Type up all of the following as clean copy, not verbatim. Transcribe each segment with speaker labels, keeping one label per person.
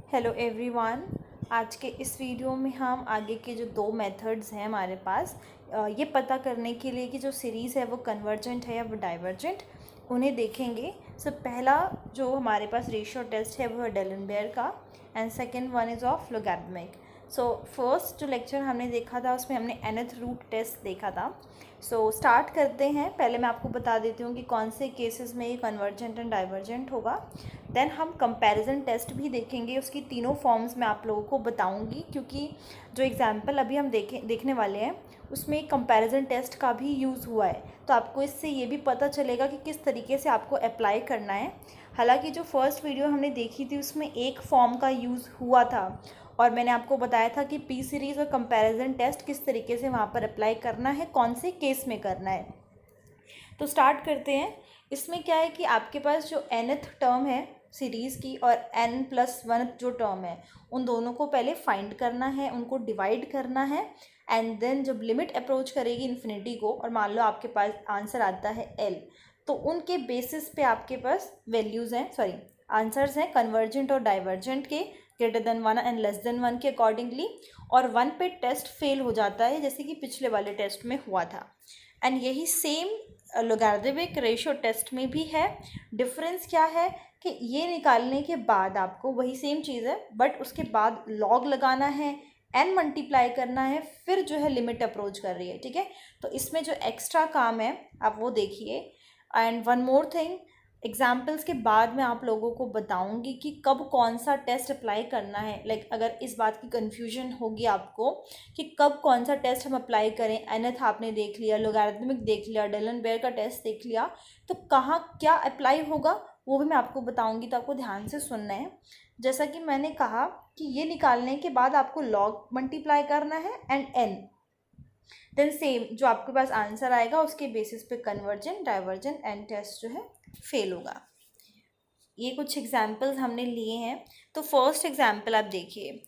Speaker 1: Hello everyone. आज के इस वीडियो में हम आगे के जो दो मेथड्स हैं हमारे पास ये पता करने के लिए कि जो सीरीज़ है वो कन्वर्जेंट है या वो डाइवर्जेंट, उन्हें देखेंगे। सो पहला जो हमारे पास रेशियो टेस्ट है वो है डेलेनबेयर का, and second one is of logarithmic. So first जो लेक्चर हमने देखा था उसमें हमने nth रूट टेस्ट देखा था। सो स्टार्ट करते हैं। पहले मैं आपको बता देती हूँ कि कौन से केसेस में ये कन्वर्जेंट एंड डाइवर्जेंट होगा। देन हम कंपैरिजन टेस्ट भी देखेंगे, उसकी तीनों फॉर्म्स मैं आप लोगों को बताऊंगी, क्योंकि जो एग्जांपल अभी हम देखने वाले हैं उसमें कंपैरिजन टेस्ट का भी यूज़ हुआ है, तो आपको इससे ये भी पता चलेगा कि किस तरीके से आपको अप्लाई करना है। हालांकि जो फर्स्ट वीडियो हमने देखी थी उसमें एक फॉर्म का यूज़ हुआ था और मैंने आपको बताया था कि पी सीरीज़ और कंपैरिजन टेस्ट किस तरीके से वहाँ पर अप्लाई करना है, कौन से केस में करना है। तो स्टार्ट करते हैं। इसमें क्या है कि आपके पास जो nth टर्म है सीरीज़ की और n+1 जो टर्म है, उन दोनों को पहले फाइंड करना है, उनको डिवाइड करना है, एंड देन जब लिमिट अप्रोच करेगी इन्फिनिटी को और मान लो आपके पास आंसर आता है l, तो उनके बेसिस पे आपके पास वैल्यूज़ हैं, सॉरी आंसर्स हैं कन्वर्जेंट और डाइवर्जेंट के, greater than 1 and less than 1 के अकॉर्डिंगली। और 1 पे टेस्ट फेल हो जाता है जैसे कि पिछले वाले टेस्ट में हुआ था। एंड यही सेम लोगैरिथमिक रेशियो टेस्ट में भी है। डिफरेंस क्या है कि ये निकालने के बाद आपको वही सेम चीज़ है, बट उसके बाद लॉग लगाना है, n मल्टीप्लाई करना है, फिर जो है लिमिट अप्रोच कर रही है। ठीक है, तो इसमें जो एक्स्ट्रा काम है आप वो देखिए। And one more thing, examples के बाद मैं आप लोगों को बताऊंगी कि कब कौन सा टेस्ट अप्लाई करना है। लाइक अगर इस बात की कन्फ्यूजन होगी आपको कि कब कौन सा टेस्ट हम अप्लाई करें, nth आपने देख लिया, लोगैरिथमिक देख लिया, डेलेनबेयर का टेस्ट देख लिया, तो कहाँ क्या अप्लाई होगा वो भी मैं आपको बताऊंगी, तो आपको ध्यान से सुनना है। जैसा कि मैंने कहा कि ये निकालने के बाद आपको लॉग मल्टीप्लाई करना है एंड n, देन सेम जो आपके पास आंसर आएगा उसके बेसिस पे कन्वर्जेंट डाइवर्जेंट एंड टेस्ट जो है फेल होगा। ये कुछ एग्जाम्पल्स हमने लिए हैं। तो फर्स्ट एग्जाम्पल आप देखिए,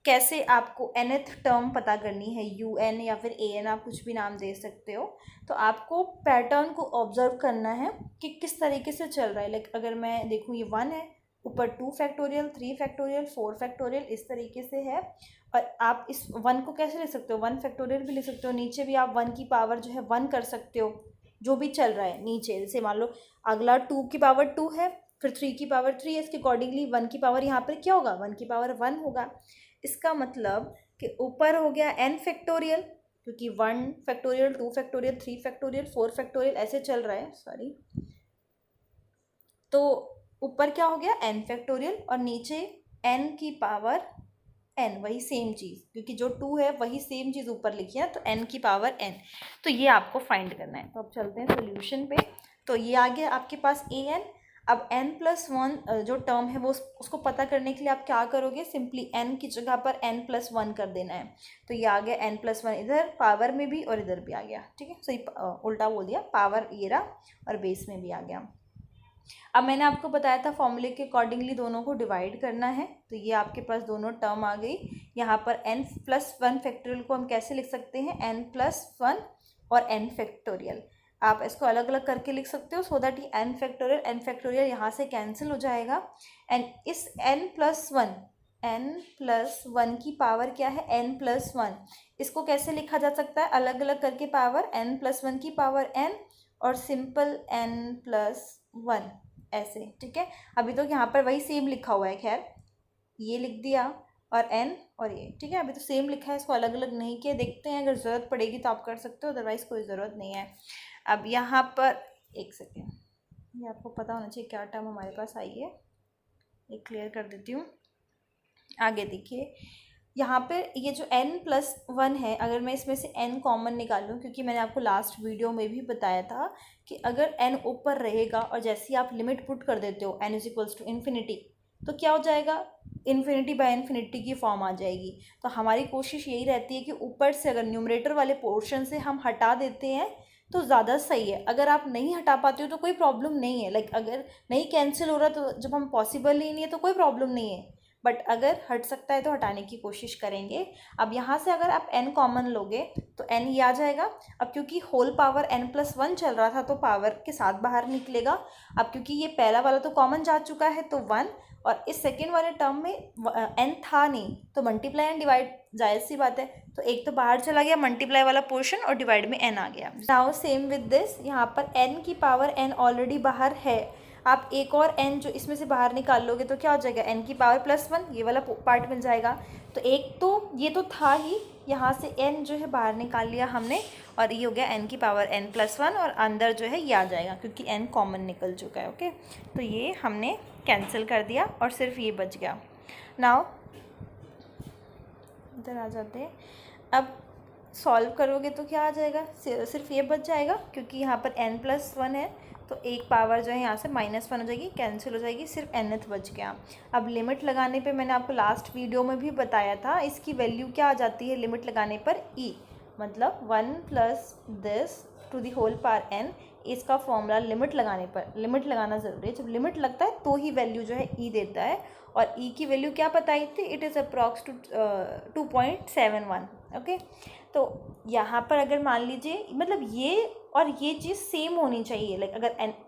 Speaker 1: कैसे आपको nth टर्म पता करनी है, un या फिर an, आप कुछ भी नाम दे सकते हो। तो आपको पैटर्न को ऑब्जर्व करना है कि किस तरीके से चल रहा है। लाइक अगर मैं देखूँ ये 1 है, ऊपर 2 फैक्टोरियल, 3 फैक्टोरियल, 4 फैक्टोरियल, इस तरीके से है। और आप इस 1 को कैसे लिख सकते हो, 1 फैक्टोरियल भी लिख सकते हो, नीचे भी आप 1 की पावर जो है 1 कर सकते हो, जो भी चल रहा है नीचे। जैसे मान लो अगला 2 की पावर 2 है, फिर 3 की पावर 3 है, इसके अकॉर्डिंगली 1 की पावर यहाँ पर क्या होगा, 1 की पावर 1 होगा। इसका मतलब कि ऊपर हो गया n फैक्टोरियल, क्योंकि 1 फैक्टोरियल, 2 फैक्टोरियल, 3 फैक्टोरियल, 4 फैक्टोरियल ऐसे चल रहा है, सॉरी। तो ऊपर क्या हो गया n फैक्टोरियल और नीचे n की पावर n, वही सेम चीज़, क्योंकि जो 2 है वही सेम चीज़ ऊपर लिखी है, तो n की पावर n। तो ये आपको फाइंड करना है। तो अब चलते हैं सोल्यूशन पे। तो ये आ गया आपके पास an। अब n+1 जो टर्म है वो उसको पता करने के लिए आप क्या करोगे, सिंपली n की जगह पर n+1 कर देना है। तो ये आ गया n+1, इधर पावर में भी और इधर भी आ गया। ठीक है, सही उल्टा बोल दिया, पावर ये रहा और बेस में भी आ गया। अब मैंने आपको बताया था फॉर्मूले के अकॉर्डिंगली दोनों को डिवाइड करना है, तो ये आपके पास दोनों टर्म आ गई। यहाँ पर n+1 फैक्टोरियल को हम कैसे लिख सकते हैं, n+1 और n फैक्टोरियल। आप इसको अलग अलग करके लिख सकते हो, सो दैट ये n फैक्टोरियल यहाँ से कैंसिल हो जाएगा। एंड इस n+1 की पावर क्या है, n+1, इसको कैसे लिखा जा सकता है, अलग अलग करके पावर, n+1 की पावर n और सिंपल n+1 ऐसे। ठीक है, अभी तो यहाँ पर वही सेम लिखा हुआ है, खैर ये लिख दिया और n और ये। ठीक है, अभी तो सेम लिखा है, इसको अलग अलग नहीं किया। देखते हैं अगर ज़रूरत पड़ेगी तो आप कर सकते हो, अदरवाइज़ कोई ज़रूरत नहीं है। अब यहाँ पर एक सेकेंड, ये आपको पता होना चाहिए क्या टर्म हमारे पास आई है, ये क्लियर कर देती हूँ। आगे देखिए, यहाँ पे ये जो n+1 है, अगर मैं इसमें से n कॉमन निकालूँ, क्योंकि मैंने आपको लास्ट वीडियो में भी बताया था कि अगर n ऊपर रहेगा और जैसे ही आप लिमिट पुट कर देते हो n=∞, तो क्या हो जाएगा, इन्फिनिटी बाय इन्फिनिटी की फॉर्म आ जाएगी। तो हमारी कोशिश यही रहती है कि ऊपर से अगर न्यूमरेटर वाले पोर्शन से हम हटा देते हैं तो ज़्यादा सही है। अगर आप नहीं हटा पाते हो तो कोई प्रॉब्लम नहीं है, लाइक अगर नहीं कैंसिल हो रहा तो जब हम पॉसिबल ही नहीं है तो कोई प्रॉब्लम नहीं है, बट अगर हट सकता है तो हटाने की कोशिश करेंगे। अब यहाँ से अगर आप n कॉमन लोगे तो n ये आ जाएगा। अब क्योंकि होल पावर n+1 चल रहा था तो पावर के साथ बाहर निकलेगा। अब क्योंकि ये पहला वाला तो कॉमन जा चुका है तो 1, और इस सेकेंड वाले टर्म में n था नहीं, तो मल्टीप्लाई एंड डिवाइड जायज़ सी बात है, तो एक तो बाहर चला गया मल्टीप्लाई वाला पोर्शन और डिवाइड में n आ गया। नाउ सेम विद दिस, यहाँ पर n की पावर n ऑलरेडी बाहर है, आप एक और n जो इसमें से बाहर निकाल लोगे तो क्या हो जाएगा, n की पावर +1, ये वाला पार्ट मिल जाएगा। तो एक तो ये तो था ही, यहाँ से n जो है बाहर निकाल लिया हमने, और ये हो गया n की पावर n+1, और अंदर जो है ये आ जाएगा क्योंकि n कॉमन निकल चुका है। ओके, तो ये हमने कैंसिल कर दिया और सिर्फ ये बच गया। नाउ इधर आ जाते हैं, अब सॉल्व करोगे तो क्या आ जाएगा, सिर्फ ये बच जाएगा क्योंकि यहाँ पर n+1 है, तो एक पावर जो है यहाँ से -1 हो जाएगी, कैंसिल हो जाएगी, सिर्फ nth बच गया। अब लिमिट लगाने पे मैंने आपको लास्ट वीडियो में भी बताया था, इसकी वैल्यू क्या आ जाती है लिमिट लगाने पर, e, मतलब 1 plus this to the whole power n, इसका फॉर्मूला लिमिट लगाने पर, लिमिट लगाना ज़रूरी है, जब लिमिट लगता है तो ही वैल्यू जो है e देता है, और e की वैल्यू क्या बताई थी, it is approx to 2.71। Okay, तो यहाँ पर अगर मान लीजिए, मतलब ये और ये चीज़ सेम होनी चाहिए, लाइक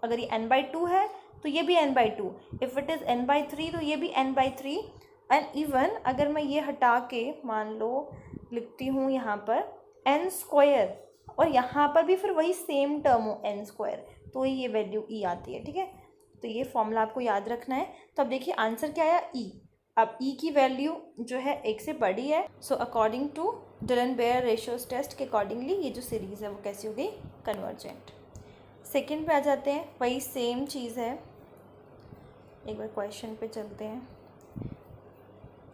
Speaker 1: अगर ये n/2 है तो ये भी n/2, if it is n/3 तो ये भी n/3, एंड इवन अगर मैं ये हटा के मान लो लिखती हूँ यहाँ पर n² और यहाँ पर भी फिर वही सेम टर्म हो n², तो ये वैल्यू e आती है। ठीक है, तो ये फॉर्मूला आपको याद रखना है। तो अब देखिए आंसर क्या आया, e। अब e की वैल्यू जो है 1 से बड़ी है, सो अकॉर्डिंग टू डिलन-बेयर रेशियोज टेस्ट के अकॉर्डिंगली ये जो सीरीज़ है वो कैसी हो गई, कन्वर्जेंट। सेकंड पे आ जाते हैं, वही सेम चीज़ है, एक बार क्वेश्चन पे चलते हैं,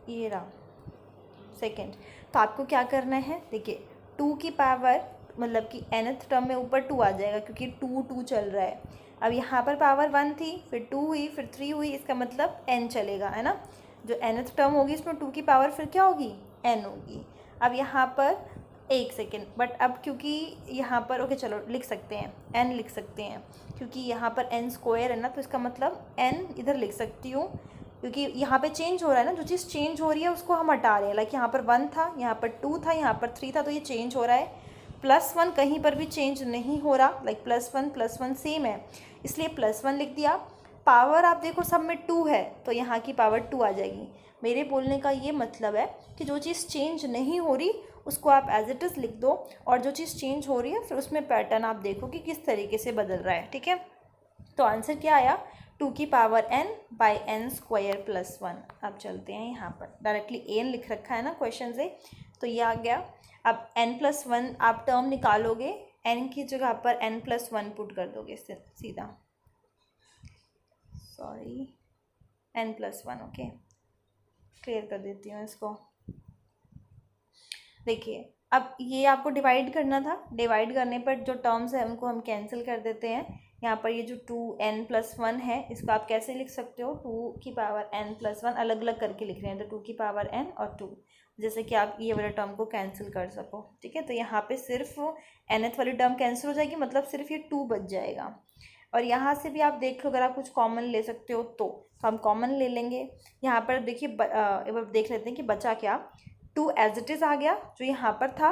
Speaker 1: ये रहा सेकंड। तो आपको क्या करना है, देखिए 2 की पावर, मतलब कि nth टर्म में ऊपर 2 आ जाएगा क्योंकि 2 चल रहा है। अब यहाँ पर पावर 1 थी, फिर 2 हुई, फिर 3 हुई, इसका मतलब n चलेगा, है ना। जो nth टर्म होगी इसमें 2 की पावर फिर क्या होगी, n होगी। अब यहाँ पर एक सेकेंड, बट अब क्योंकि यहाँ पर ओके चलो लिख सकते हैं, n लिख सकते हैं क्योंकि यहाँ पर n² है ना, तो इसका मतलब n इधर लिख सकती हूँ क्योंकि यहाँ पे चेंज हो रहा है ना, जो चीज़ चेंज हो रही है उसको हम हटा रहे हैं। लाइक यहाँ पर 1 था, यहाँ पर 2 था, यहाँ पर 3 था, तो ये चेंज हो रहा है। +1 कहीं पर भी चेंज नहीं हो रहा, लाइक +1 सेम है, इसलिए +1 लिख दिया। पावर आप देखो सब में 2 है, तो यहाँ की पावर 2 आ जाएगी। मेरे बोलने का ये मतलब है कि जो चीज़ चेंज नहीं हो रही उसको आप एज इट इज़ लिख दो, और जो चीज़ चेंज हो रही है फिर उसमें पैटर्न आप देखो कि किस तरीके से बदल रहा है। ठीक है, तो आंसर क्या आया, 2 की पावर n/n² + 1। अब चलते हैं यहाँ पर, डायरेक्टली n लिख रखा है ना क्वेश्चन से, तो ये आ गया। अब n+1 आप टर्म निकालोगे, n की जगह पर n+1 पुट कर दोगे सीधा, सॉरी n+1। ओके, क्लियर कर देती हूँ इसको। देखिए अब ये आपको डिवाइड करना था, डिवाइड करने पर जो टर्म्स है उनको हम कैंसिल कर देते हैं। यहाँ पर ये जो 2n+1 है इसको आप कैसे लिख सकते हो, 2 की पावर n+1 अलग अलग करके लिख रहे हैं, तो 2 की पावर n और 2, जैसे कि आप ये वाले टर्म को कैंसिल कर सको। ठीक है, तो यहाँ पे सिर्फ nth वाली टर्म कैंसिल हो जाएगी, मतलब सिर्फ ये 2 बच जाएगा। और यहाँ से भी आप देख लो, अगर आप कुछ कॉमन ले सकते हो तो हम कॉमन ले लेंगे। यहाँ पर देखिए एक बार देख लेते हैं कि बचा क्या, 2 एज इट इज़ आ गया जो यहाँ पर था।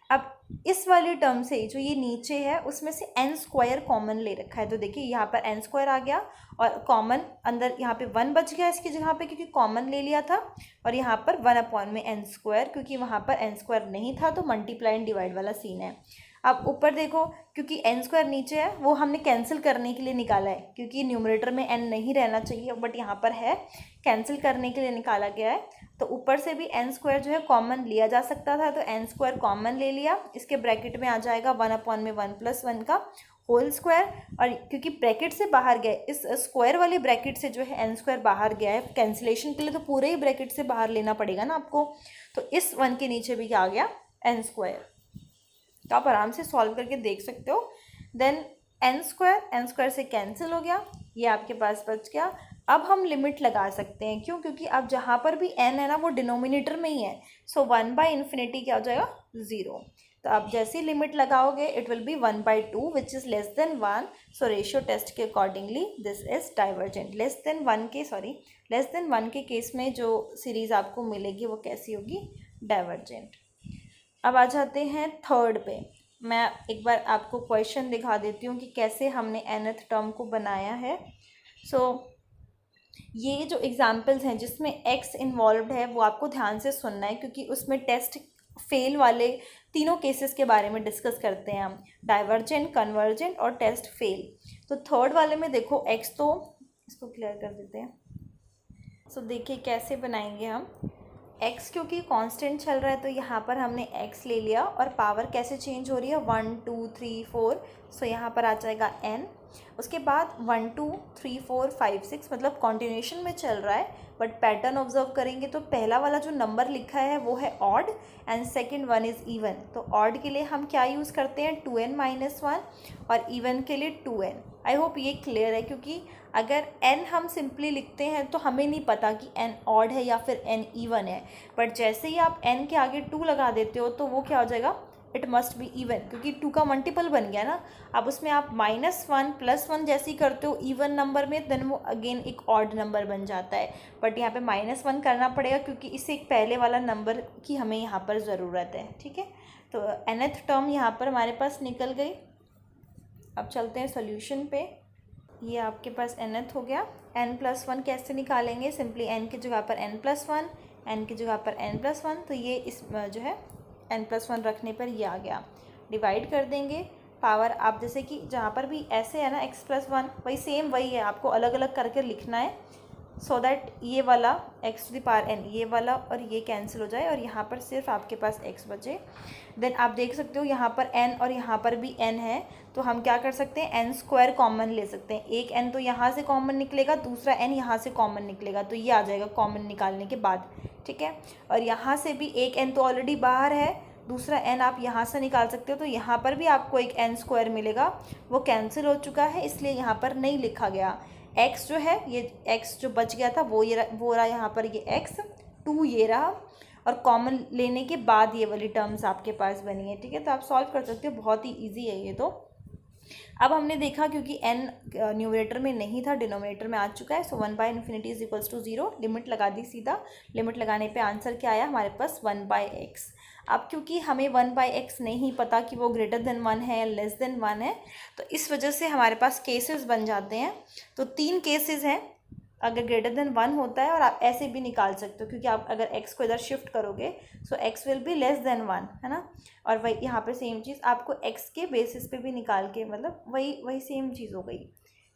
Speaker 1: अब इस वाली टर्म से जो ये नीचे है उसमें से n² कॉमन ले रखा है, तो देखिए यहाँ पर n² आ गया और कॉमन अंदर यहाँ पे 1 बच गया इसकी जगह पे क्योंकि कॉमन ले लिया था, और यहाँ पर 1/n² क्योंकि वहाँ पर n² नहीं था, तो मल्टीप्लाई एंड डिवाइड वाला सीन है। अब ऊपर देखो, क्योंकि n² नीचे है वो हमने कैंसिल करने के लिए निकाला है, क्योंकि न्यूमरेटर में n नहीं रहना चाहिए बट यहाँ पर है, कैंसिल करने के लिए निकाला गया है। तो ऊपर से भी n² जो है कॉमन लिया जा सकता था, तो n² कॉमन ले लिया, इसके ब्रैकेट में आ जाएगा 1/1 + 1 का होल स्क्वायर, और क्योंकि ब्रैकेट से बाहर गए, इस स्क्वायर वाले ब्रैकेट से जो है n² बाहर गया है, कैंसिलेशन के लिए तो पूरे ही ब्रैकेट से बाहर लेना पड़ेगा ना आपको, तो इस 1 के नीचे भी क्या आ गया, n²। तो आप आराम से सॉल्व करके देख सकते हो। देन n² से कैंसिल हो गया, ये आपके पास बच गया। अब हम लिमिट लगा सकते हैं, क्यों, क्योंकि अब जहाँ पर भी n है ना वो डिनोमिनेटर में ही है, सो 1/∞ क्या हो जाएगा, 0। तो आप जैसे ही लिमिट लगाओगे it will be 1/2 which is less than 1, so ratio test के accordingly this is divergent. Less than 1 के केस में जो सीरीज़ आपको मिलेगी वो कैसी होगी, डाइवर्जेंट। अब आ जाते हैं थर्ड पे, मैं एक बार आपको क्वेश्चन दिखा देती हूँ कि कैसे हमने nth टर्म को बनाया है। सो ये जो एग्जाम्पल्स हैं जिसमें एक्स इन्वॉल्व्ड है वो आपको ध्यान से सुनना है, क्योंकि उसमें टेस्ट फेल वाले तीनों केसेस के बारे में डिस्कस करते हैं हम, डाइवर्जेंट, कन्वर्जेंट और टेस्ट फेल। तो थर्ड वाले में देखो एक्स, तो इसको क्लियर कर देते हैं। सो देखिए कैसे बनाएंगे हम। x क्योंकि कांस्टेंट चल रहा है तो यहाँ पर हमने x ले लिया, और पावर कैसे चेंज हो रही है, 1 2 3 4, सो यहाँ पर आ जाएगा n। उसके बाद 1 2 3 4 5 6, मतलब कॉन्टिन्यूशन में चल रहा है, बट पैटर्न ऑब्जर्व करेंगे तो पहला वाला जो नंबर लिखा है वो है odd and second one is even. तो ऑड के लिए हम क्या यूज़ करते हैं, 2n-1, और इवन के लिए 2n। आई होप ये क्लियर है, क्योंकि अगर n हम सिंपली लिखते हैं तो हमें नहीं पता कि n ऑड है या फिर n इवन है, बट जैसे ही आप n के आगे 2 लगा देते हो तो वो क्या हो जाएगा, इट मस्ट बी इवन, क्योंकि 2 का मल्टीपल बन गया ना। अब उसमें आप -1 +1 जैसे ही करते हो इवन नंबर में, देन वो अगेन एक ऑड नंबर बन जाता है, बट यहाँ पे -1 करना पड़ेगा क्योंकि इससे एक पहले वाला नंबर की हमें यहाँ पर ज़रूरत है। ठीक है, तो nth टर्म यहाँ पर हमारे पास निकल गई। अब चलते हैं सोल्यूशन पे। ये आपके पास nth हो गया। n+1 कैसे निकालेंगे, सिंपली n की जगह पर n+1, n की जगह पर n+1, तो ये इस जो है n+1 रखने पर ये आ गया। डिवाइड कर देंगे, पावर आप जैसे कि जहाँ पर भी ऐसे है ना x+1, वही सेम वही है, आपको अलग अलग करके लिखना है, सो दैट ये वाला x⁴n ये वाला और ये कैंसिल हो जाए और यहाँ पर सिर्फ आपके पास x बचे। देन आप देख सकते हो यहाँ पर n और यहाँ पर भी n है, तो हम क्या कर सकते हैं, n² कॉमन ले सकते हैं। एक n तो यहाँ से कॉमन निकलेगा, दूसरा n यहाँ से कॉमन निकलेगा, तो ये आ जाएगा कॉमन निकालने के बाद। ठीक है, और यहाँ से भी एक n तो ऑलरेडी बाहर है, दूसरा n आप यहाँ से निकाल सकते हो, तो यहाँ पर भी आपको एक n² मिलेगा, वो कैंसिल हो चुका है इसलिए यहाँ पर नहीं लिखा गया। x जो है, ये x जो बच गया था वो रहा यहाँ पर, ये x 2 ये रहा, और कॉमन लेने के बाद ये वाली टर्म्स आपके पास बनी है। ठीक है, तो आप सॉल्व कर सकते हो, बहुत ही इजी है ये। तो अब हमने देखा क्योंकि n न्यूमरेटर में नहीं था, डिनोमिनेटर में आ चुका है, सो 1/∞ = 0, लिमिट लगा दी सीधा। लिमिट लगाने पे आंसर क्या आया हमारे पास, 1/x। अब क्योंकि हमें 1/x नहीं पता कि वो >1 है या <1 है, तो इस वजह से हमारे पास केसेस बन जाते हैं। तो 3 केसेस हैं, अगर >1 होता है, और आप ऐसे भी निकाल सकते हो, क्योंकि आप अगर x को इधर शिफ्ट करोगे सो x विल बी <1 है ना, और वही यहाँ पे सेम चीज़ आपको x के बेसिस पे भी निकाल के, मतलब वही सेम चीज़ हो गई,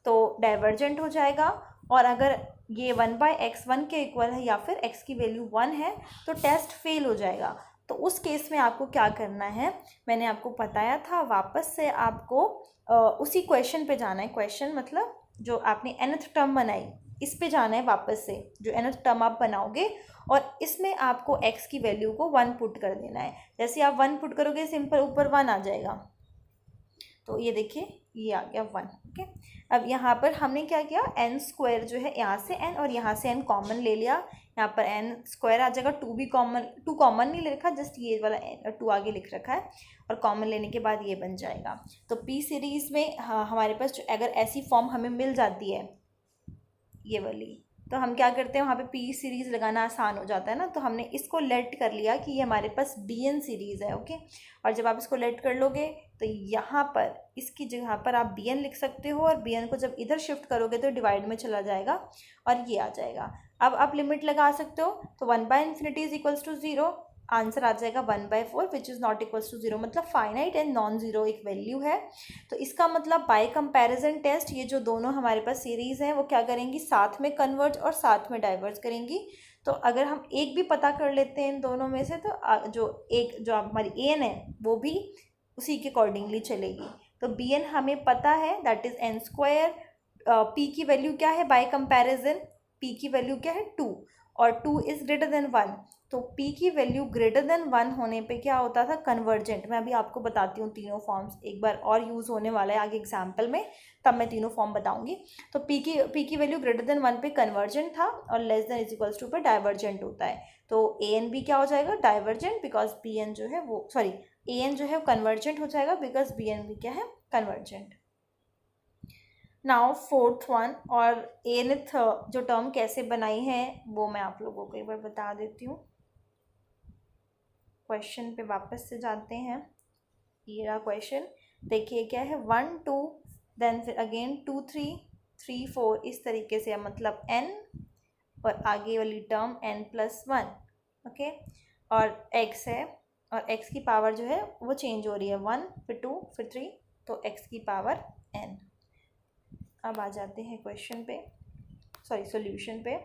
Speaker 1: तो डाइवर्जेंट हो जाएगा। और अगर ये 1/x 1 के इक्वल है या फिर x की वैल्यू 1 है तो टेस्ट फेल हो जाएगा। तो उस केस में आपको क्या करना है, मैंने आपको बताया था, वापस से आपको उसी क्वेश्चन पे जाना है। क्वेश्चन मतलब जो आपने nth टर्म बनाई, इस पे जाना है वापस से, जो nth टर्म आप बनाओगे, और इसमें आपको x की वैल्यू को 1 पुट कर देना है। जैसे आप 1 पुट करोगे, सिंपल ऊपर 1 आ जाएगा, तो ये देखिए ये आ गया 1। ओके, अब यहाँ पर हमने क्या किया, n² जो है यहाँ से n और यहाँ से n कॉमन ले लिया, यहाँ पर n² आ जाएगा, 2 कॉमन नहीं ले रखा, जस्ट ये वाला 2 आगे लिख रखा है, और कॉमन लेने के बाद ये बन जाएगा। तो p सीरीज़ में हमारे पास जो अगर ऐसी फॉर्म हमें मिल जाती है ये वाली, तो हम क्या करते हैं, वहाँ पे p सीरीज़ लगाना आसान हो जाता है ना, तो हमने इसको लेट कर लिया कि ये हमारे पास bn सीरीज़ है। ओके, और जब आप इसको लेट कर लोगे तो यहाँ पर इसकी जगह पर आप bn लिख सकते हो, और bn को जब इधर शिफ्ट करोगे तो डिवाइड में चला जाएगा और ये आ जाएगा। अब आप लिमिट लगा सकते हो, तो 1/∞ = 0, आंसर आ जाएगा 1/4 which is not equals to 0, मतलब फाइनाइट एंड नॉन ज़ीरो एक वैल्यू है। तो इसका मतलब बाय कंपैरिजन टेस्ट, ये जो दोनों हमारे पास सीरीज़ हैं वो क्या करेंगी, साथ में कन्वर्ज और साथ में डाइवर्ज करेंगी। तो अगर हम एक भी पता कर लेते हैं इन दोनों में से, तो जो हमारी an है वो भी उसी के अकॉर्डिंगली चलेगी। तो bn हमें पता है, दैट इज़ n²। p की वैल्यू क्या है बाय कंपैरिजन, p की वैल्यू क्या है 2, और 2 इज़ >1, तो p की वैल्यू >1 होने पे क्या होता था, कन्वर्जेंट। मैं अभी आपको बताती हूँ तीनों फॉर्म्स, एक बार और यूज़ होने वाला है आगे एग्जाम्पल में, तब मैं तीनों फॉर्म बताऊंगी। तो p की वैल्यू >1 पे कन्वर्जेंट था, और <= पे डाइवर्जेंट होता है। तो an भी क्या हो जाएगा, डाइवर्जेंट, बिकॉज bn जो है वो an जो है कन्वर्जेंट हो जाएगा, बिकॉज bn भी क्या है, कन्वर्जेंट। नाउ 4th वन, और nth जो टर्म कैसे बनाई है वो मैं आप लोगों को एक बार बता देती हूँ। क्वेश्चन पे वापस से जाते हैं, ये रहा क्वेश्चन। देखिए क्या है, 1 2, देन फिर अगेन 2 3, 3 4 इस तरीके से, मतलब n और आगे वाली टर्म n+1, ओके। और x है और x की पावर जो है वो चेंज हो रही है, 1 फिर 2 फिर 3, तो x की पावर n। अब आ जाते हैं क्वेश्चन पे, सॉरी सॉल्यूशन पे।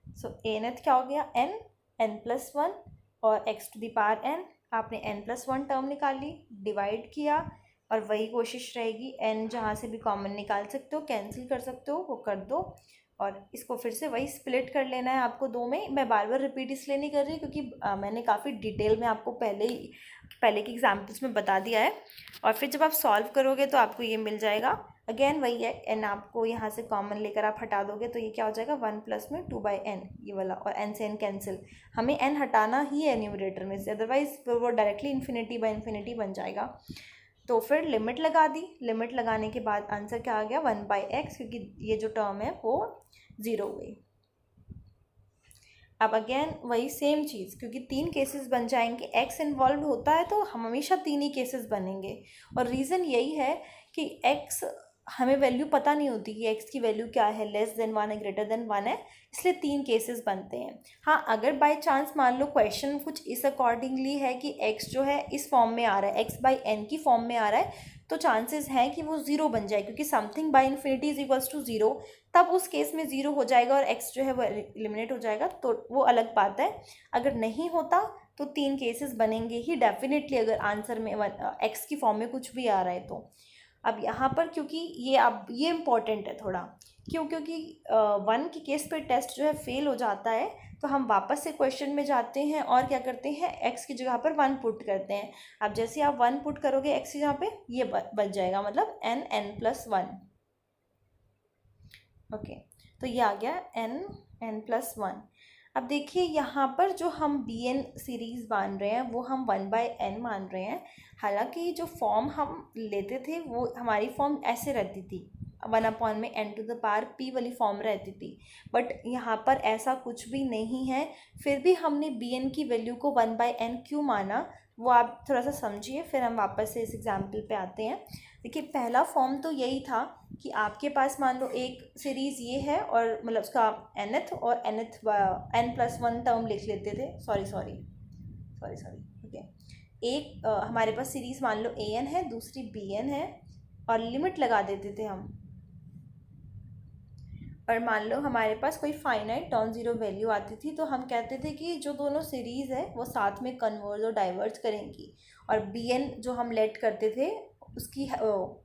Speaker 1: सो nth क्या हो गया, n+1 और x to the power n। आपने n+1 टर्म निकाल ली, डिवाइड किया, और वही कोशिश रहेगी, n जहाँ से भी कॉमन निकाल सकते हो, कैंसिल कर सकते हो, वो कर दो। और इसको फिर से वही स्प्लिट कर लेना है आपको दो में। मैं बार बार रिपीट इसलिए नहीं कर रही क्योंकि मैंने काफ़ी डिटेल में आपको पहले के एग्जाम्पल्स में बता दिया है। और फिर जब आप सॉल्व करोगे तो आपको ये मिल जाएगा, अगेन वही है, n आपको यहाँ से कॉमन लेकर आप हटा दोगे तो ये क्या हो जाएगा, 1 प्लस में 2/n ये वाला, और n से n कैंसिल। हमें n हटाना ही है न्यूमरेटर में से, अदरवाइज वो डायरेक्टली इन्फिनिटी बाय इन्फिनिटी बन जाएगा। तो फिर लिमिट लगा दी, लिमिट लगाने के बाद आंसर क्या आ गया, 1/x, क्योंकि ये जो टर्म है वो 0 हुई। अब अगेन वही सेम चीज़, क्योंकि 3 केसेस बन जाएंगे, x इन्वॉल्व होता है तो हमेशा 3 ही केसेस बनेंगे। और रीज़न यही है कि x हमें वैल्यू पता नहीं होती कि x की वैल्यू क्या है, <1 है <1 है, इसलिए 3 केसेस बनते हैं। हाँ, अगर बाय चांस मान लो क्वेश्चन कुछ इस अकॉर्डिंगली है कि x जो है इस फॉर्म में आ रहा है, x/n की फॉर्म में आ रहा है, तो चांसेस हैं कि वो 0 बन जाए, क्योंकि something by infinity is equals to 0, तब उस केस में 0 हो जाएगा और x जो है वो एलिमिनेट हो जाएगा, तो वो अलग बात है। अगर नहीं होता तो 3 केसेस बनेंगे ही डेफिनेटली, अगर आंसर में x की फॉर्म में कुछ भी आ रहा है तो। अब यहाँ पर क्योंकि ये इम्पॉर्टेंट है थोड़ा, क्योंकि 1 के केस पे टेस्ट जो है फेल हो जाता है, तो हम वापस से क्वेश्चन में जाते हैं और क्या करते हैं, x की जगह पर 1 पुट करते हैं। अब जैसे आप 1 पुट करोगे x की जगह पे, ये बच जाएगा, मतलब n+1, ओके। तो ये आ गया n+1। अब देखिए यहाँ पर जो हम bn सीरीज़ मान रहे हैं वो हम 1/n मान रहे हैं। हालांकि जो फॉर्म हम लेते थे वो हमारी फॉर्म ऐसे रहती थी, 1/n⁻p वाली फॉर्म रहती थी, बट यहाँ पर ऐसा कुछ भी नहीं है। फिर भी हमने bn की वैल्यू को 1/n क्यों माना, वो आप थोड़ा सा समझिए, फिर हम वापस से इस एग्जाम्पल पे आते हैं। देखिए पहला फॉर्म तो यही था कि आपके पास मान लो एक सीरीज़ ये है, और मतलब उसका nth और n+1 टर्म लिख लेते थे, सॉरी ओके। एक हमारे पास सीरीज़ मान लो an है, दूसरी bn है, और लिमिट लगा देते थे हम। और मान लो हमारे पास कोई फाइनाइट नॉन ज़ीरो वैल्यू आती थी, तो हम कहते थे कि जो दोनों सीरीज़ है वो साथ में कन्वर्ज और डाइवर्ज करेंगी, और bn जो हम लेट करते थे उसकी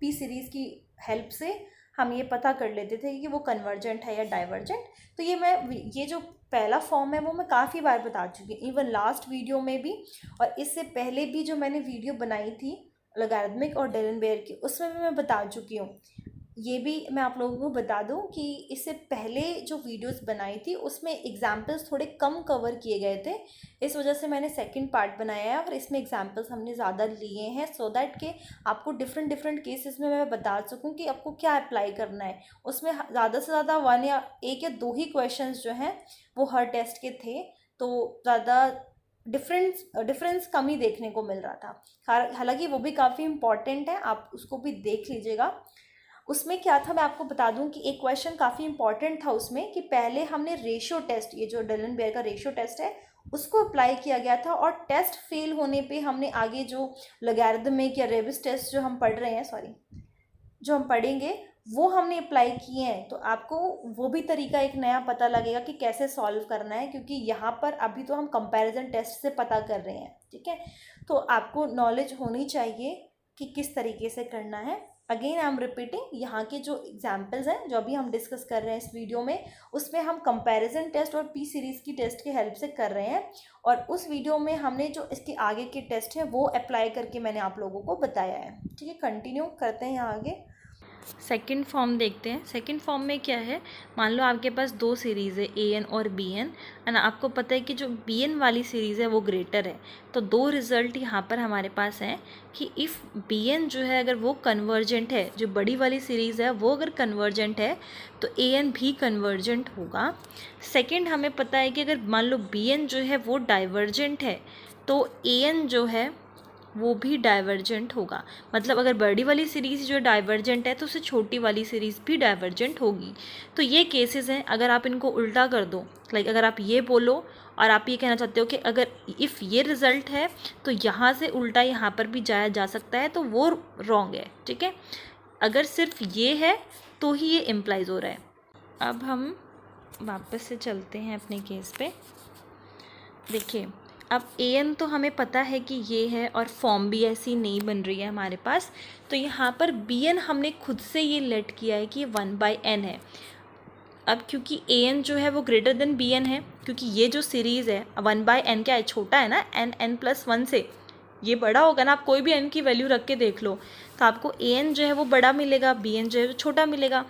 Speaker 1: p सीरीज़ की हेल्प से हम ये पता कर लेते थे कि वो कन्वर्जेंट है या डाइवर्जेंट। तो ये जो पहला फॉर्म है वो मैं काफ़ी बार बता चुकी हूँ, इवन लास्ट वीडियो में भी, और इससे पहले भी जो मैंने वीडियो बनाई थी लॉगरिथमिक और डेलेनबेयर की, उसमें भी मैं बता चुकी हूँ। ये भी मैं आप लोगों को बता दूं कि इससे पहले जो वीडियोस बनाई थी उसमें एग्जाम्पल्स थोड़े कम कवर किए गए थे, इस वजह से मैंने सेकंड पार्ट बनाया है और इसमें एग्जाम्पल्स हमने ज़्यादा लिए हैं, सो दैट कि आपको डिफरेंट केसेस में मैं बता सकूं कि आपको क्या अप्लाई करना है। उसमें ज़्यादा से ज़्यादा 1 या 1 या 2 ही क्वेश्चन जो हैं वो हर टेस्ट के थे, तो ज़्यादा डिफरेंस कम ही देखने को मिल रहा था। हालांकि वो भी काफ़ी इम्पॉर्टेंट है, आप उसको भी देख लीजिएगा। उसमें क्या था मैं आपको बता दूं कि एक क्वेश्चन काफ़ी इंपॉर्टेंट था उसमें, कि पहले हमने रेशियो टेस्ट, ये जो डेलेनबेयर का रेशियो टेस्ट है उसको अप्लाई किया गया था, और टेस्ट फेल होने पे हमने आगे जो लॉगरिथमिक या रेबिस टेस्ट जो हम पढ़ रहे हैं, जो हम पढ़ेंगे वो हमने अप्लाई किए हैं। तो आपको वो भी तरीका एक नया पता लगेगा कि कैसे सॉल्व करना है, क्योंकि यहाँ पर अभी तो हम कंपैरिजन टेस्ट से पता कर रहे हैं, ठीक है। तो आपको नॉलेज होनी चाहिए कि किस तरीके से करना है। अगेन आई एम रिपीटिंग, यहाँ के जो एग्जाम्पल्स हैं जो अभी हम डिस्कस कर रहे हैं इस वीडियो में, उसमें हम कंपैरिजन टेस्ट और पी सीरीज़ की टेस्ट की हेल्प से कर रहे हैं, और उस वीडियो में हमने जो इसके आगे के टेस्ट हैं वो अप्लाई करके मैंने आप लोगों को बताया है, ठीक है। कंटिन्यू करते हैं यहाँ आगे। सेकंड फॉर्म देखते हैं। सेकंड फॉर्म में क्या है, मान लो आपके पास 2 सीरीज़ है an और bn, एंड आपको पता है कि जो bn वाली सीरीज़ है वो ग्रेटर है, तो 2 रिज़ल्ट यहाँ पर हमारे पास हैं कि इफ़ bn जो है अगर वो कन्वर्जेंट है, जो बड़ी वाली सीरीज़ है वो अगर कन्वर्जेंट है तो an भी कन्वर्जेंट होगा। सेकेंड हमें पता है कि अगर मान लो bn जो है वो डाइवर्जेंट है, तो an जो है वो भी डाइवर्जेंट होगा। मतलब अगर बड़ी वाली सीरीज़ जो डाइवर्जेंट है तो उससे छोटी वाली सीरीज़ भी डाइवर्जेंट होगी। तो ये केसेस हैं। अगर आप इनको उल्टा कर दो, लाइक अगर आप ये बोलो और आप ये कहना चाहते हो कि अगर इफ़ ये रिज़ल्ट है तो यहाँ से उल्टा यहाँ पर भी जाया जा सकता है, तो वो रॉन्ग है। ठीक है, अगर सिर्फ ये है तो ही ये इम्प्लाइज हो रहा है। अब हम वापस से चलते हैं अपने केस पे। देखिए, अब an तो हमें पता है कि ये है और फॉर्म भी ऐसी नहीं बन रही है हमारे पास, तो यहाँ पर bn हमने खुद से ये लेट किया है कि 1/n है। अब क्योंकि an जो है वो ग्रेटर देन bn है, क्योंकि ये जो सीरीज़ है 1/n क्या है, छोटा है ना, n+1 से ये बड़ा होगा ना। आप कोई भी n की वैल्यू रख के देख लो तो आपको an जो है वो बड़ा मिलेगा, bn जो है वो छोटा मिलेगा।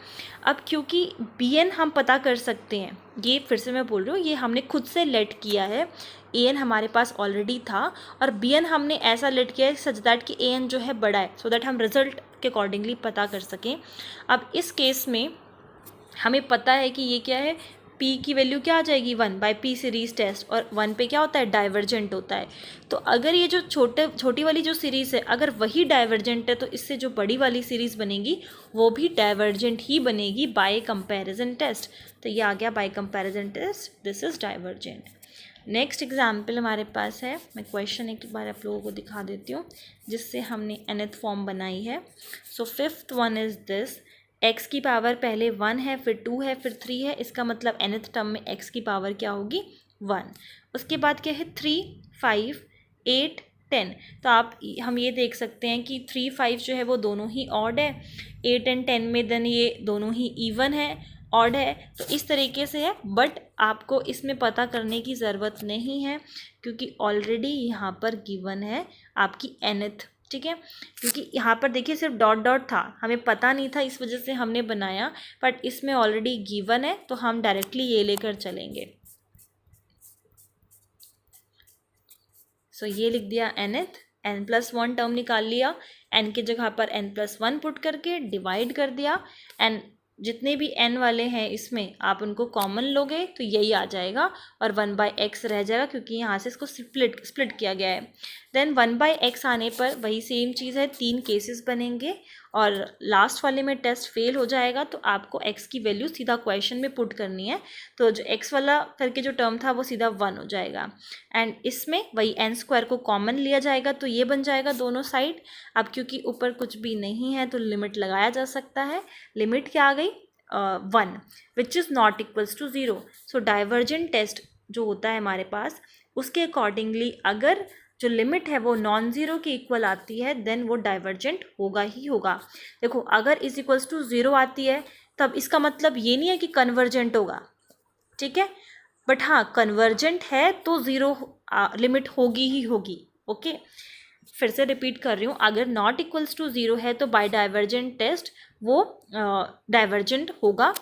Speaker 1: अब क्योंकि bn हम पता कर सकते हैं, ये फिर से मैं बोल रही हूँ, ये हमने खुद से लेट किया है। an हमारे पास ऑलरेडी था और bn हमने ऐसा लेट किया है सच दैट कि an जो है बड़ा है, सो दैट हम रिजल्ट के अकॉर्डिंगली पता कर सकें। अब इस केस में हमें पता है कि ये क्या है, p की वैल्यू क्या आ जाएगी 1/p सीरीज़ टेस्ट, और 1 पे क्या होता है, डाइवर्जेंट होता है। तो अगर ये जो छोटी वाली जो सीरीज़ है अगर वही डाइवर्जेंट है तो इससे जो बड़ी वाली सीरीज़ बनेगी वो भी डाइवर्जेंट ही बनेगी बाय कंपैरिजन टेस्ट। तो ये आ गया by comparison test, this is divergent. Next example हमारे पास है, मैं क्वेश्चन एक बार आप लोगों को दिखा देती हूँ जिससे हमने nth फॉर्म बनाई है। So fifth one is this, x की पावर पहले 1 है, फिर 2 है, फिर 3 है। इसका मतलब nth टर्म में x की पावर क्या होगी, 1। उसके बाद क्या है, 3, 5, 8, 10। तो हम ये देख सकते हैं कि 3, 5 जो है वो दोनों ही ऑड है, 8 एंड 10 में देन ये दोनों ही इवन है, ऑड है। तो इस तरीके से है, बट आपको इसमें पता करने की ज़रूरत नहीं है क्योंकि ऑलरेडी यहाँ पर गिवन है आपकी nth। ठीक है, क्योंकि यहाँ पर देखिए सिर्फ डॉट डॉट था, हमें पता नहीं था, इस वजह से हमने बनाया, बट इसमें ऑलरेडी गिवन है तो हम डायरेक्टली ये लेकर चलेंगे। सो ये लिख दिया nth, n+1 टर्म निकाल लिया, n की जगह पर n+1 पुट करके डिवाइड कर दिया, एंड जितने भी n वाले हैं इसमें आप उनको कॉमन लोगे तो यही आ जाएगा और 1/x रह जाएगा क्योंकि यहाँ से इसको स्प्लिट किया गया है। देन 1/x आने पर वही सेम चीज़ है, 3 केसेस बनेंगे और लास्ट वाले में टेस्ट फेल हो जाएगा तो आपको x की वैल्यू सीधा क्वेश्चन में पुट करनी है। तो जो x वाला करके जो टर्म था वो सीधा 1 हो जाएगा, एंड इसमें वही n² को कॉमन लिया जाएगा तो ये बन जाएगा दोनों साइड। अब क्योंकि ऊपर कुछ भी नहीं है तो लिमिट लगाया जा सकता है। लिमिट क्या आ गई, 1, which is not equals to 0। So divergent test जो होता है हमारे पास उसके अकॉर्डिंगली अगर जो लिमिट है वो नॉन ज़ीरो की इक्वल आती है देन वो डाइवर्जेंट होगा ही होगा। देखो अगर इज इक्वल्स टू 0 आती है तब इसका मतलब ये नहीं है कि कन्वर्जेंट होगा, ठीक है, बट हाँ कन्वर्जेंट है तो 0 लिमिट होगी ही होगी। ओके, फिर से रिपीट कर रही हूँ, अगर नॉट इक्वल्स टू 0 है तो बाय डाइवर्जेंट टेस्ट वो डाइवर्जेंट होगा,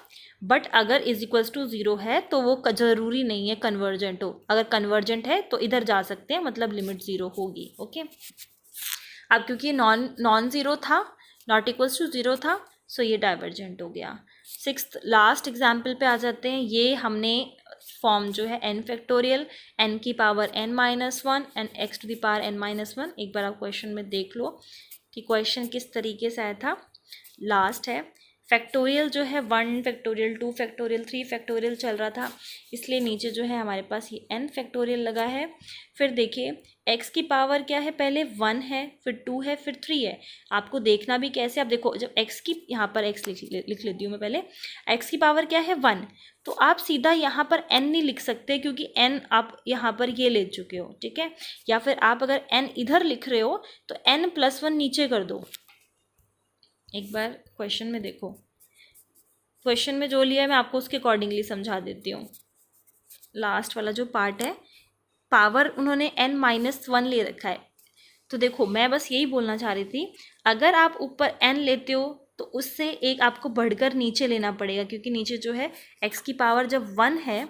Speaker 1: बट अगर इज इक्वल्स टू 0 है तो वो ज़रूरी नहीं है कन्वर्जेंट हो। अगर कन्वर्जेंट है तो इधर जा सकते हैं, मतलब लिमिट 0 होगी। ओके, अब क्योंकि नॉन ज़ीरो था, नॉट इक्वल्स टू 0 था, सो ये डाइवर्जेंट हो गया। सिक्स्थ लास्ट एग्जाम्पल पे आ जाते हैं। ये हमने फॉर्म जो है n फैक्टोरियल, n की power n-1 and x to the power n-1। एक बार आप क्वेश्चन में देख लो कि क्वेश्चन किस तरीके से आया था। लास्ट है फैक्टोरियल जो है 1 फैक्टोरियल, 2 फैक्टोरियल, 3 फैक्टोरियल चल रहा था, इसलिए नीचे जो है हमारे पास ये n फैक्टोरियल लगा है। फिर देखिए x की पावर क्या है, पहले 1 है, फिर 2 है, फिर 3 है। आपको देखना भी कैसे, आप देखो जब x की यहाँ पर x लिख लेती हूँ मैं पहले, x की पावर क्या है 1, तो आप सीधा यहाँ पर n नहीं लिख सकते क्योंकि n आप यहाँ पर ये ले चुके हो, ठीक है। या फिर आप अगर n इधर लिख रहे हो तो n+1 नीचे कर दो। एक बार क्वेश्चन में देखो, क्वेश्चन में जो लिया है मैं आपको उसके अकॉर्डिंगली समझा देती हूँ। लास्ट वाला जो पार्ट है, पावर उन्होंने n-1 ले रखा है, तो देखो मैं बस यही बोलना चाह रही थी, अगर आप ऊपर n लेते हो तो उससे एक आपको बढ़कर नीचे लेना पड़ेगा, क्योंकि नीचे जो है x की पावर जब 1 है,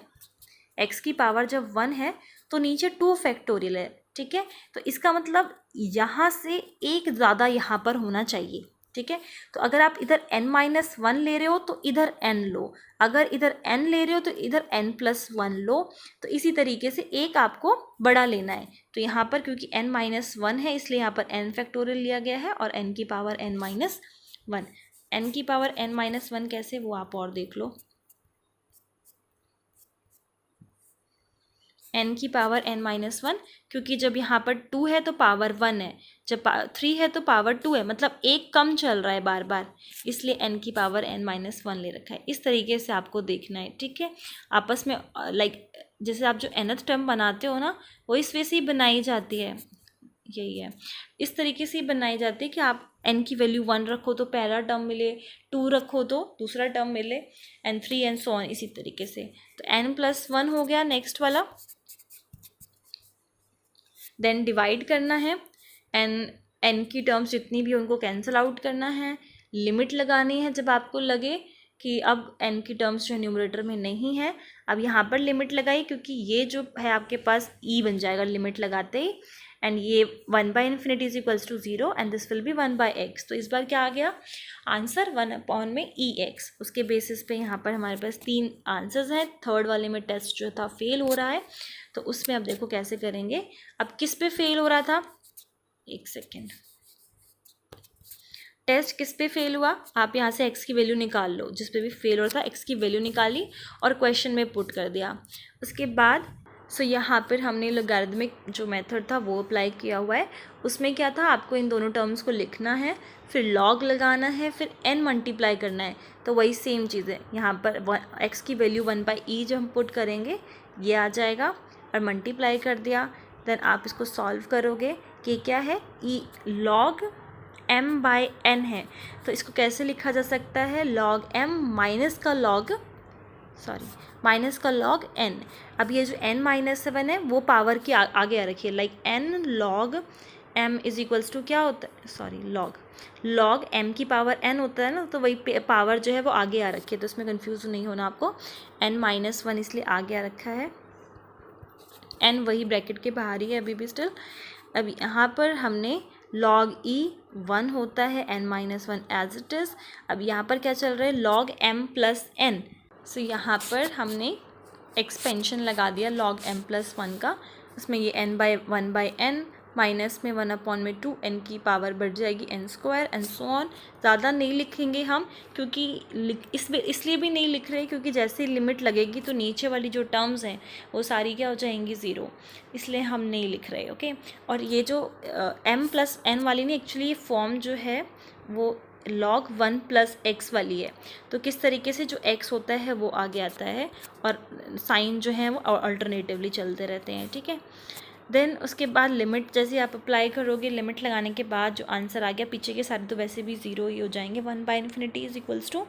Speaker 1: x की पावर जब 1 है तो नीचे 2 फैक्टोरियल है, ठीक है। तो इसका मतलब यहाँ से एक ज़्यादा यहाँ पर होना चाहिए, ठीक है। तो अगर आप इधर n-1 ले रहे हो तो इधर n लो, अगर इधर n ले रहे हो तो इधर n+1 लो। तो इसी तरीके से एक आपको बड़ा लेना है। तो यहाँ पर क्योंकि n-1 है इसलिए यहाँ पर n फैक्टोरियल लिया गया है और n की पावर n-1। n की पावर n-1 कैसे, वो आप और देख लो। n की पावर n-1, क्योंकि जब यहाँ पर 2 है तो पावर 1 है, जब 3 है तो पावर 2 है, मतलब एक कम चल रहा है बार बार, इसलिए n की पावर n-1 ले रखा है। इस तरीके से आपको देखना है, ठीक है। आपस में लाइक जैसे आप जो nth टर्म बनाते हो ना, वो इस वजह से ही बनाई जाती है, यही है, इस तरीके से ही बनाई जाती है कि आप n की वैल्यू 1 रखो तो पहला टर्म मिले, 2 रखो तो दूसरा टर्म मिले, एंड 3 एंड सो ऑन, इसी तरीके से। तो n+1 हो गया नेक्स्ट वाला। देन डिवाइड करना है, n की टर्म्स जितनी भी उनको कैंसिल आउट करना है, लिमिट लगानी है जब आपको लगे कि अब n की टर्म्स जो न्यूमरेटर में नहीं है। अब यहाँ पर लिमिट लगाई क्योंकि ये जो है आपके पास e बन जाएगा लिमिट लगाते ही, एंड ये 1/∞ is equals to 0 and this will be 1/x। तो इस बार क्या आ गया आंसर 1/ex। उसके बेसिस पे यहाँ पर हमारे पास 3 आंसर्स हैं। थर्ड वाले में टेस्ट जो था फेल हो रहा है, तो उसमें अब देखो कैसे करेंगे। अब किस पे फेल हो रहा था, एक सेकेंड, टेस्ट किस पे फेल हुआ, आप यहाँ से x की वैल्यू निकाल लो, जिस पे भी फेल हो रहा था x की वैल्यू निकाली और क्वेश्चन में पुट कर दिया। उसके बाद यहाँ पर हमने लॉगरिदमिक जो मेथड था वो अप्लाई किया हुआ है। उसमें क्या था, आपको इन दोनों टर्म्स को लिखना है, फिर लॉग लगाना है, फिर n मल्टीप्लाई करना है। तो वही सेम चीज़ है, यहाँ पर x की वैल्यू 1/e जब हम पुट करेंगे ये आ जाएगा और मल्टीप्लाई कर दिया। देन आप इसको सॉल्व करोगे कि क्या है, e log m/n है। तो इसको कैसे लिखा जा सकता है, log m माइनस का log n। अब ये जो n-7 है वो पावर के आगे आ रखी है, like n log m is equals to क्या होता है, log m की पावर n होता है ना, तो वही पावर जो है वो आगे आ रखी है। तो इसमें कंफ्यूज नहीं होना आपको, n-1 इसलिए आगे आ रखा है, n वही ब्रैकेट के बाहर ही है अभी भी स्टिल। अब यहाँ पर हमने log e 1 होता है, n-1 एज इट इज़। अब यहाँ पर क्या चल रहा है, log m+n। सो यहाँ पर हमने एक्सपेंशन लगा दिया log m+1 का, उसमें ये n/1/n माइनस में 1/2 n की पावर बढ़ जाएगी n² एंड सो ऑन। ज़्यादा नहीं लिखेंगे हम, क्योंकि इसलिए भी नहीं लिख रहे क्योंकि जैसे लिमिट लगेगी तो नीचे वाली जो टर्म्स हैं वो सारी क्या हो जाएंगी 0, इसलिए हम नहीं लिख रहे, ओके। और ये जो m+n वाली नहीं, एक्चुअली ये फॉर्म जो है वो log 1+x वाली है। तो किस तरीके से जो x होता है वो आगे आता है और साइन जो है वो अल्टरनेटिवली चलते रहते हैं, ठीक है। देन उसके बाद लिमिट जैसे आप अप्लाई करोगे, लिमिट लगाने के बाद जो आंसर आ गया, पीछे के सारे तो वैसे भी 0 ही हो जाएंगे, 1/∞ इज इक्वल्स टू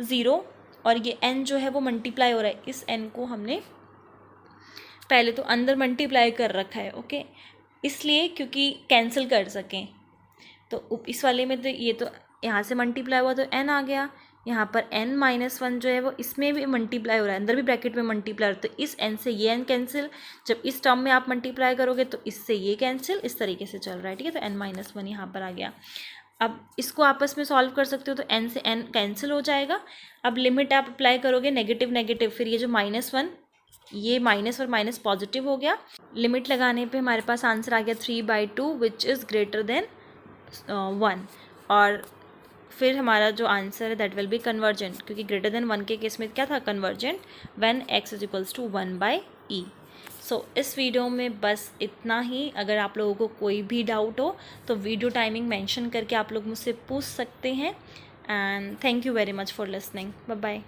Speaker 1: 0। और ये n जो है वो मल्टीप्लाई हो रहा है, इस n को हमने पहले तो अंदर मल्टीप्लाई कर रखा है, ओके, इसलिए क्योंकि कैंसिल कर सकें। तो इस वाले में तो ये तो यहाँ से मल्टीप्लाई हुआ तो n आ गया, यहाँ पर n-1 जो है वो इसमें भी मल्टीप्लाई हो रहा है, अंदर भी ब्रैकेट में मल्टीप्लाई हो रहा है, तो इस n से ये n कैंसिल, जब इस टर्म में आप मल्टीप्लाई करोगे तो इससे ये कैंसिल, इस तरीके से चल रहा है, ठीक है। तो n-1 यहाँ पर आ गया। अब इसको आपस में सॉल्व कर सकते हो, तो n से n कैंसिल हो जाएगा। अब लिमिट आप अप्लाई करोगे नेगेटिव, फिर ये जो -1, ये माइनस और माइनस पॉजिटिव हो गया। लिमिट लगाने पे हमारे पास आंसर आ गया 3/2 विच इज़ ग्रेटर देन 1। और फिर हमारा जो आंसर है दैट विल बी कन्वर्जेंट, क्योंकि ग्रेटर देन 1 के केस में क्या था, convergent when x is equals to 1/e। So इस वीडियो में बस इतना ही। अगर आप लोगों को कोई भी डाउट हो तो वीडियो टाइमिंग मेंशन करके आप लोग मुझसे पूछ सकते हैं। And thank you very much for listening. Bye bye.